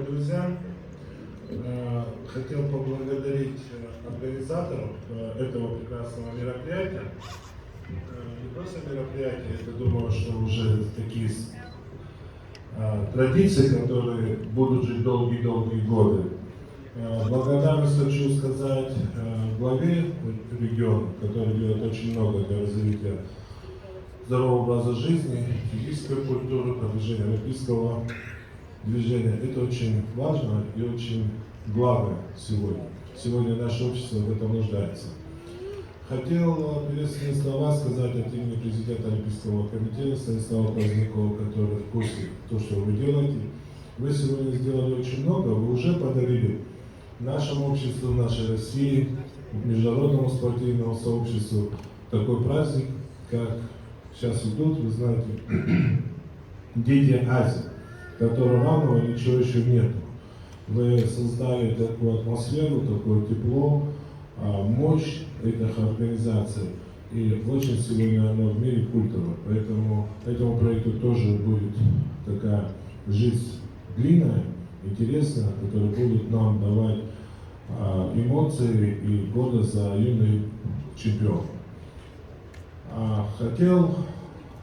Друзья, хотел поблагодарить организаторов этого прекрасного мероприятия. Не просто мероприятие, я думаю, что уже такие традиции, которые будут жить долгие-долгие годы. Благодарность хочу сказать главе региона, который делает очень много для развития здорового образа жизни, физической культуры, продвижения олимпийского движения. Это очень важно и очень благо сегодня. Сегодня наше общество в этом нуждается. Хотел приветственные слова сказать от имени президента Олимпийского комитета Станислава Позднякова, который в курсе того, что вы делаете. Вы сегодня сделали очень много, вы уже подарили нашему обществу, нашей России, международному спортивному сообществу такой праздник, как сейчас идут, вы знаете, Дети Азии, которого равного ничего еще нет. Вы создали такую атмосферу, такое тепло, мощь этих организаций. И очень сегодня оно в мире культово. Поэтому этому проекту тоже будет такая жизнь длинная, интересная, которая будет нам давать эмоции и гордость за юный чемпион. Хотел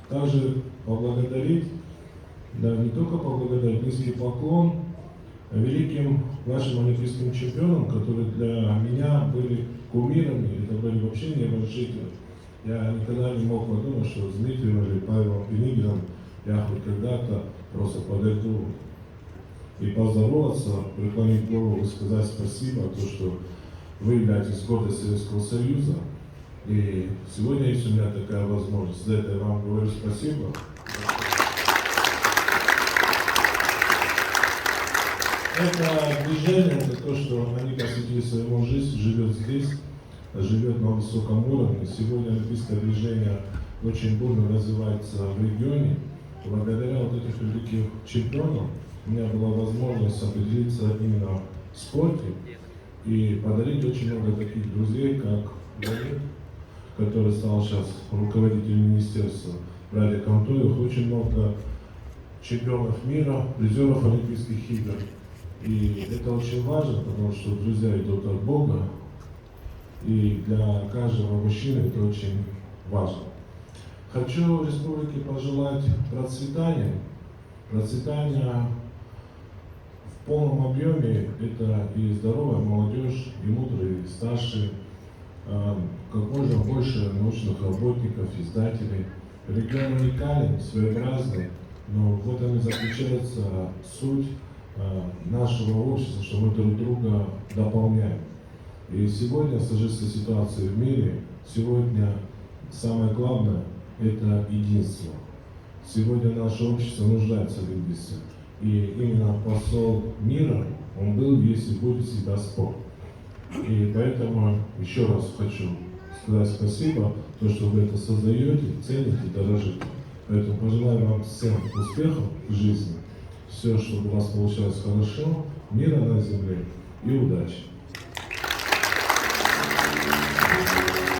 также поблагодарить, да, не только поблагодарить, низкий поклон великим нашим олимпийским чемпионам, которые для меня были кумирами, это были вообще небожители. Я никогда не мог подумать, что с Дмитрием или Павелом Пенигином я хоть когда-то просто подойду и поздороваться, преклонить голову и сказать спасибо, то, что вы являетесь гордостью Советского Союза. И сегодня есть у меня такая возможность. За это я вам говорю спасибо. Это движение, это то, что они посвятили своему жизнь, живет здесь, живет на высоком уровне. Сегодня олимпийское движение очень бурно развивается в регионе. Благодаря вот этих великих чемпионам у меня была возможность определиться именно в спорте и подарить очень много таких друзей, как Давид, который стал сейчас руководителем министерства, Радик Антоев, очень много чемпионов мира, призеров Олимпийских игр. И это очень важно, потому что друзья идут от Бога, и для каждого мужчины это очень важно. Хочу республике пожелать процветания в полном объеме. Это и здоровая молодежь, и мудрые, и старшие, как можно больше научных работников, издателей. Регион уникален, своеобразный, но в этом и заключается суть нашего общества, что мы друг друга дополняем. И сегодня сложившаяся ситуация в мире, сегодня самое главное – это единство. Сегодня наше общество нуждается в единстве. И именно посол мира, он был, есть и будет всегда спорт. И поэтому еще раз хочу сказать спасибо, то, что вы это создаете, цените, дорожите. Поэтому пожелаю вам всем успехов в жизни, все, чтобы у вас получалось хорошо, мира на земле и удачи.